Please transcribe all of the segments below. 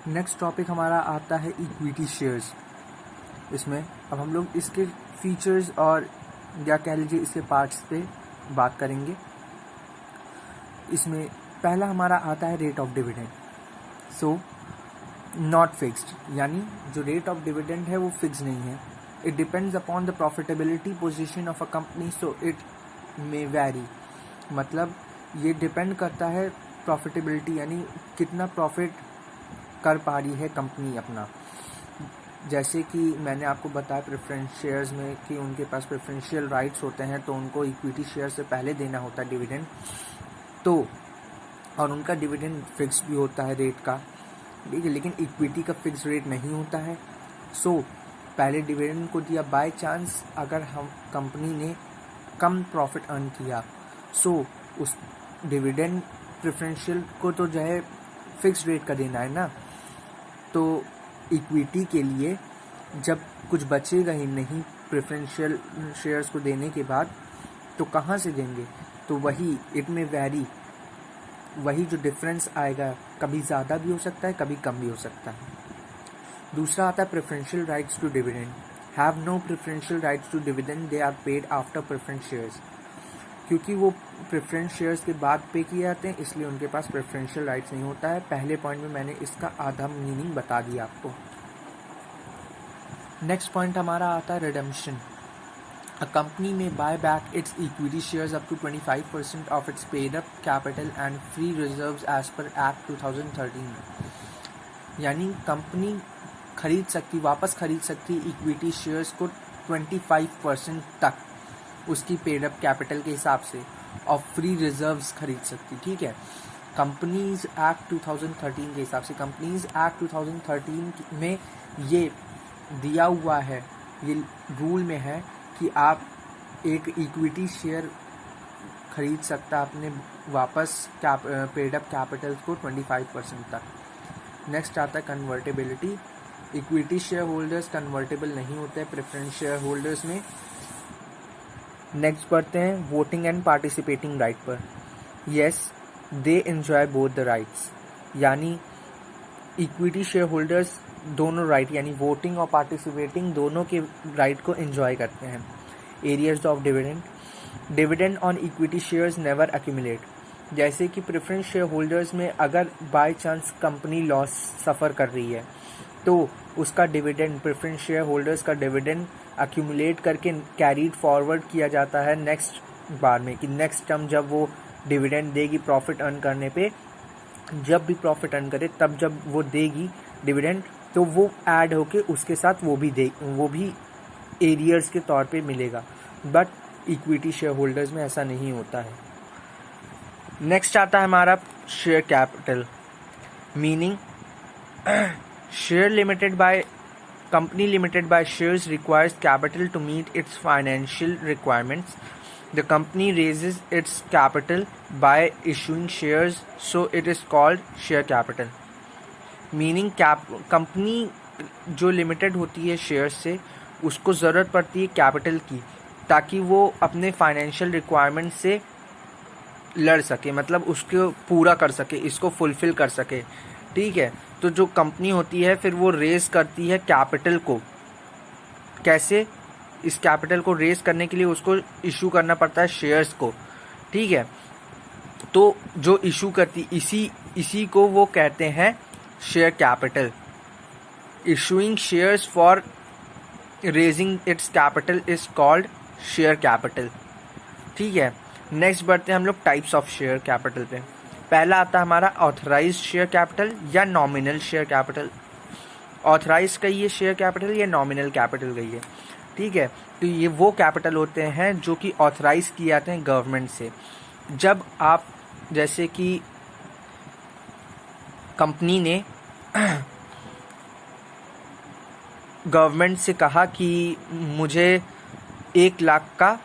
Next topic हमारा आता है इक्विटी शेयर्स। इसमें अब हम लोग इसके फीचर्स और या कह लीजिए इसके पार्ट्स पे बात करेंगे। इसमें पहला हमारा आता है rate of dividend. So not fixed, यानी जो रेट ऑफ डिविडेंड है वो फिक्स नहीं है। It depends upon the profitability position of a company, so it may vary. मतलब ये डिपेंड करता है प्रॉफिटेबिलिटी, यानी कितना प्रॉफिट कर पा रही है कंपनी अपना। जैसे कि मैंने आपको बताया प्रेफरेंस शेयर्स में कि उनके पास प्रेफरेंशियल राइट्स होते हैं, तो उनको इक्विटी शेयर से पहले देना होता है डिविडेंड, तो और उनका डिविडेंड फिक्स भी होता है रेट का, ठीक है। लेकिन इक्विटी का फिक्स रेट नहीं होता है। सो पहले डिविडेंड को दिया, बाय चांस अगर हम कंपनी ने कम प्रॉफिट अर्न किया, सो उस डिविडेंड प्रेफरेंशियल को तो जो है फिक्स रेट का देना है ना। तो इक्विटी के लिए जब कुछ बचेगा ही नहीं प्रेफरेंशियल शेयर्स को देने के बाद, तो कहाँ से देंगे? तो वही इट में वैरी, वही जो डिफरेंस आएगा, कभी ज़्यादा भी हो सकता है, कभी कम भी हो सकता है। दूसरा आता है preferential rights to dividend. Have no preferential rights to dividend, they are paid after preference shares. क्योंकि वो प्रेफरेंस शेयर्स के बाद पे किए जाते हैं, इसलिए उनके पास प्रेफरेंशियल राइट्स नहीं होता है। पहले पॉइंट में मैंने इसका आधा मीनिंग बता दिया आपको। नेक्स्ट पॉइंट हमारा आता है redemption. A company may buy back its equity shares up to 25% of its paid up capital and free reserves as per act 2013। यानी कंपनी वापस खरीद सकती इक्विटी शेयर्स को 25% तक उसकी पेड अप कैपिटल के हिसाब से, और फ्री रिजर्व्स खरीद सकती, ठीक है। कंपनीज एक्ट 2013 के हिसाब से, कंपनीज एक्ट 2013 में ये दिया हुआ है, ये रूल में है कि आप एक इक्विटी शेयर खरीद सकता अपने वापस पेड अप कैपिटल को 25% तक। नेक्स्ट आता है convertibility. Equity share holders convertible नहीं होते हैं प्रेफरेंस शेयर होल्डर्स में। नेक्स्ट बढ़ते हैं वोटिंग एंड पार्टिसिपेटिंग राइट पर। Yes, they enjoy both the rights, यानी इक्विटी शेयर होल्डर्स दोनों राइट, यानी वोटिंग और पार्टिसिपेटिंग दोनों के राइट को एंजॉय करते हैं। Arrears of dividend. Dividend on equity shares never accumulate. जैसे कि प्रेफरेंस शेयर होल्डर्स में अगर बाय चांस कंपनी लॉस सफ़र कर रही है, तो उसका डिविडेंड, प्रेफरेंस शेयर होल्डर्स का डिविडेंड एक्यूमुलेट करके कैरीड फॉरवर्ड किया जाता है नेक्स्ट बार में, कि नेक्स्ट टर्म जब वो डिविडेंड देगी प्रॉफिट अर्न करने पे, जब भी प्रॉफिट अर्न करे तब जब वो देगी डिविडेंड, तो वो ऐड होके उसके साथ वो भी एरियर्स के तौर पे मिलेगा। बट इक्विटी शेयर होल्डर्स में ऐसा नहीं होता है। नेक्स्ट आता है हमारा share capital. Meaning share limited by company limited by shares requires capital to meet its financial requirements. The company raises its capital by issuing shares, so it is called share capital. Meaning company जो limited होती है share से, उसको ज़रूरत पड़ती है capital की, ताकि वो अपने फाइनेंशियल रिक्वायरमेंट से लड़ सके, मतलब उसको पूरा कर सके, इसको फुलफिल कर सके, ठीक है। तो जो कंपनी होती है फिर वो रेज करती है कैपिटल को। कैसे? इस कैपिटल को रेज करने के लिए उसको इशू करना पड़ता है शेयर्स को, ठीक है। तो जो इशू करती इसी को वो कहते हैं share capital. Issuing shares for raising it's capital is called share capital, ठीक है। नेक्स्ट बढ़ते हैं हम लोग टाइप्स ऑफ शेयर कैपिटल पे। पहला आता है हमारा ऑथराइज्ड शेयर कैपिटल या नॉमिनल शेयर कैपिटल। ऑथराइज्ड कहिए शेयर कैपिटल या नॉमिनल कैपिटल कहिए, ठीक है। तो ये वो कैपिटल होते हैं जो कि ऑथराइज किए जाते हैं गवर्नमेंट से। जब आप, जैसे कि कंपनी ने गवर्नमेंट से कहा कि मुझे 1 लाख का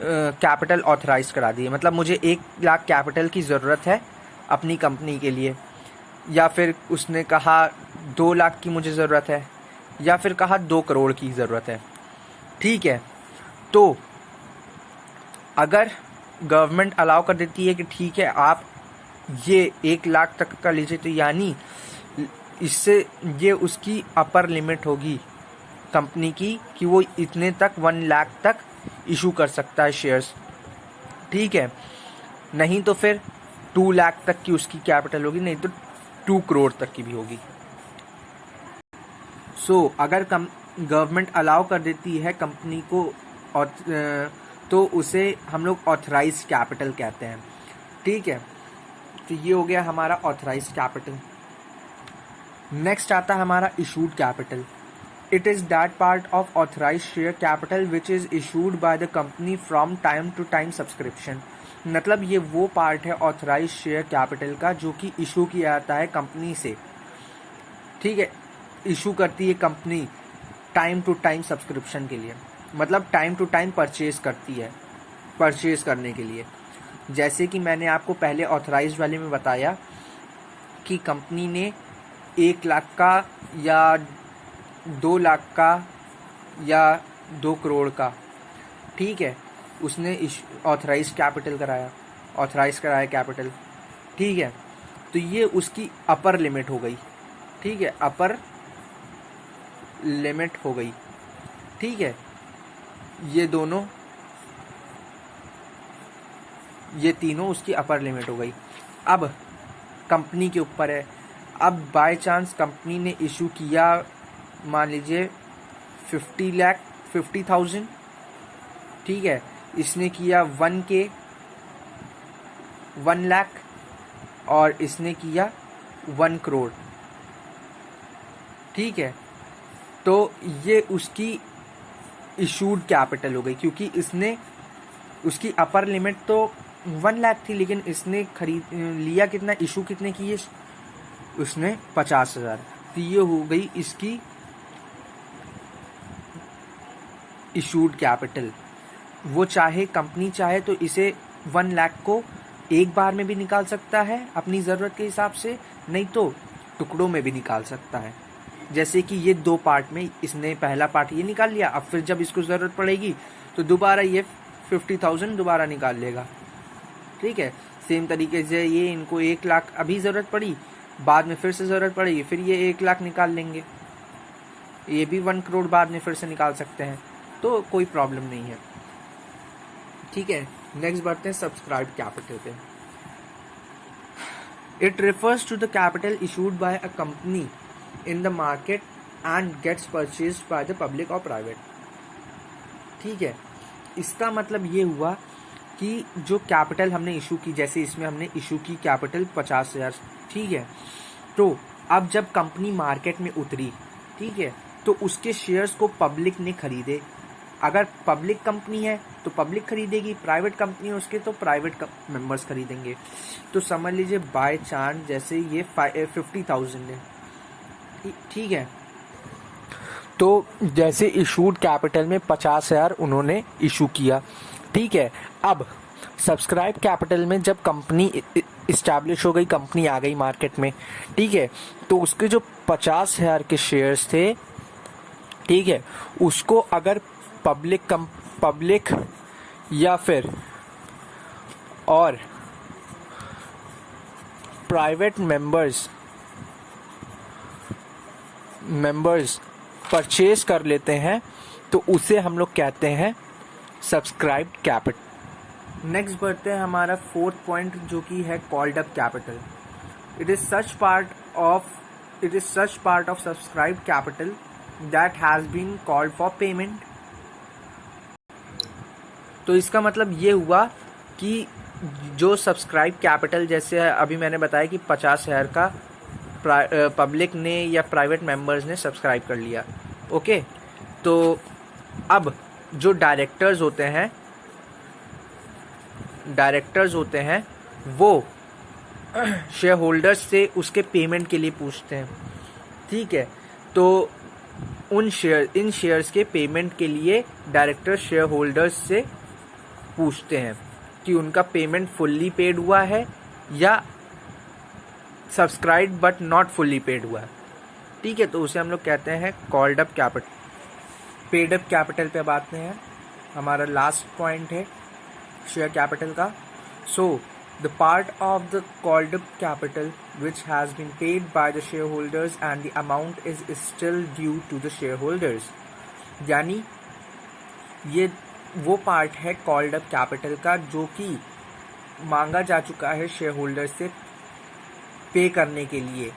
कैपिटल ऑथराइज करा दिए, मतलब मुझे 1 लाख कैपिटल की ज़रूरत है अपनी कंपनी के लिए, या फिर उसने कहा 2 लाख की मुझे ज़रूरत है, या फिर कहा 2 करोड़ की ज़रूरत है, ठीक है। तो अगर गवर्नमेंट अलाउ कर देती है कि ठीक है आप ये 1 लाख तक का लीजिए, तो यानी इससे ये उसकी अपर लिमिट होगी कंपनी की कि वो इतने तक 1 लाख तक इशू कर सकता है शेयर्स, ठीक है। नहीं तो फिर 2 लाख तक की उसकी कैपिटल होगी, नहीं तो 2 करोड़ तक की भी होगी। अगर गवर्नमेंट अलाउ कर देती है कंपनी को और तो उसे हम लोग ऑथराइज कैपिटल कहते हैं, ठीक है। तो ये हो गया हमारा ऑथराइज कैपिटल। नेक्स्ट आता है हमारा issued capital. It is that part of authorise share capital which is issued by the company from time to time subscription. मतलब ये वो पार्ट है ऑथराइज शेयर कैपिटल का जो कि इशू किया जाता है कंपनी से, ठीक है। इशू करती है company time to time subscription के लिए, मतलब टाइम टू टाइम परचेज करती है, परचेज करने के लिए। जैसे कि मैंने आपको पहले ऑथराइज वाले में बताया कि कंपनी ने 1 लाख का या 2 लाख का या 2 करोड़ का, ठीक है, उसने ऑथराइज कैपिटल कराया, ऑथराइज कराया कैपिटल, ठीक है। तो ये उसकी अपर लिमिट हो गई, ठीक है, अपर लिमिट हो गई, ठीक है। ये दोनों, ये तीनों उसकी अपर लिमिट हो गई। अब कंपनी के ऊपर है। अब बाय चांस कंपनी ने इशू किया, मान लीजिए 50,000, ठीक है, इसने किया 1 लाख और इसने किया 1 करोड़, ठीक है। तो ये उसकी इशूड कैपिटल हो गई, क्योंकि इसने, उसकी अपर लिमिट तो 1 लाख थी, लेकिन इसने खरीद लिया कितना, इशू कितने किए उसने, 50,000। तो ये हो गई इसकी इशूड कैपिटल। वो चाहे, कंपनी चाहे तो इसे 1 लाख को एक बार में भी निकाल सकता है अपनी ज़रूरत के हिसाब से, नहीं तो टुकड़ों में भी निकाल सकता है। जैसे कि ये 2 पार्ट में इसने पहला पार्ट ये निकाल लिया, अब फिर जब इसको ज़रूरत पड़ेगी तो दोबारा ये 50,000 दोबारा निकाल लेगा, ठीक है। सेम तरीके से ये इनको 1 लाख अभी ज़रूरत पड़ी, बाद में फिर से ज़रूरत पड़ेगी, फिर ये 1 लाख निकाल लेंगे, ये भी 1 करोड़ बाद में फिर से निकाल सकते हैं, तो कोई प्रॉब्लम नहीं है, ठीक है। नेक्स्ट बढ़ते हैं सब्सक्राइब कैपिटल पे। It refers to the capital issued by a company in the market and gets purchased by the public or private, ठीक है। इसका मतलब ये हुआ कि जो कैपिटल हमने इशू की, जैसे इसमें हमने इशू की कैपिटल 50,000, ठीक है। तो अब जब कंपनी मार्केट में उतरी, ठीक है, तो उसके शेयर्स को पब्लिक ने खरीदे। अगर पब्लिक कंपनी है तो पब्लिक खरीदेगी, प्राइवेट कंपनी है उसके तो प्राइवेट मेंबर्स खरीदेंगे। तो समझ लीजिए बाय चांस जैसे ये 50,000 है, ठीक है। तो जैसे इशूड कैपिटल में 50,000 उन्होंने इशू किया, ठीक है। अब सब्सक्राइब कैपिटल में जब कंपनी इस्टेब्लिश हो गई, कंपनी आ गई मार्केट में, ठीक है, तो उसके जो 50,000 के शेयर्स थे, ठीक है, उसको अगर पब्लिक या फिर और प्राइवेट मेंबर्स परचेज कर लेते हैं तो उसे हम लोग कहते हैं सब्सक्राइब्ड कैपिटल। नेक्स्ट बढ़ते हैं हमारा 4th पॉइंट, जो कि है called up capital. It is such part of subscribed capital that has been called for payment. तो इसका मतलब ये हुआ कि जो सब्सक्राइब कैपिटल, जैसे अभी मैंने बताया कि 50,000 का पब्लिक ने या प्राइवेट मेंबर्स ने सब्सक्राइब कर लिया, ओके। तो अब जो डायरेक्टर्स होते हैं वो शेयर होल्डर्स से उसके पेमेंट के लिए पूछते हैं, ठीक है। तो इन शेयर्स के पेमेंट के लिए डायरेक्टर शेयर होल्डर्स से पूछते हैं कि उनका पेमेंट फुल्ली पेड हुआ है या subscribe but not fully paid हुआ है, ठीक है। तो उसे हम लोग कहते हैं called up capital. Paid up capital पे बात में है, हमारा लास्ट पॉइंट है शेयर कैपिटल का। The part of the called up capital which has been paid by the shareholders and the amount is still due to the shareholders. यानी ये वो पार्ट है कॉल्ड अप कैपिटल का जो कि मांगा जा चुका है शेयर से पे करने के लिए,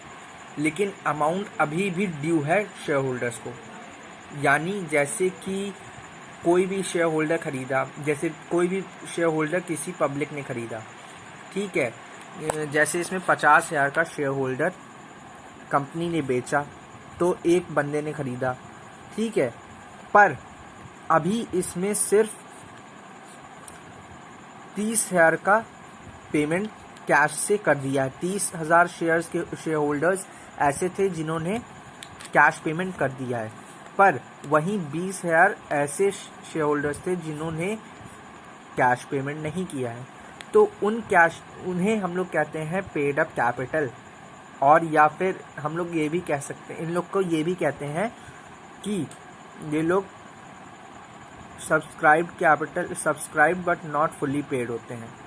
लेकिन अमाउंट अभी भी ड्यू है शेयर होल्डर्स को। यानी जैसे कि कोई भी शेयर होल्डर खरीदा, जैसे कोई भी शेयर होल्डर किसी पब्लिक ने खरीदा, ठीक है, जैसे इसमें 50,000 का शेयर होल्डर कंपनी ने बेचा तो एक बंदे ने खरीदा, ठीक है, पर अभी इसमें सिर्फ 30,000 का पेमेंट कैश से कर दिया है। 30,000 शेयर्स के शेयर होल्डर्स ऐसे थे जिन्होंने कैश पेमेंट कर दिया है, पर वहीं 20,000 ऐसे शेयर होल्डर्स थे जिन्होंने कैश पेमेंट नहीं किया है। तो उन्हें हम लोग कहते हैं पेड अप कैपिटल, और या फिर हम लोग ये भी कह सकते हैं, इन लोग को ये भी कहते हैं कि ये लोग subscribed but not fully paid होते हैं।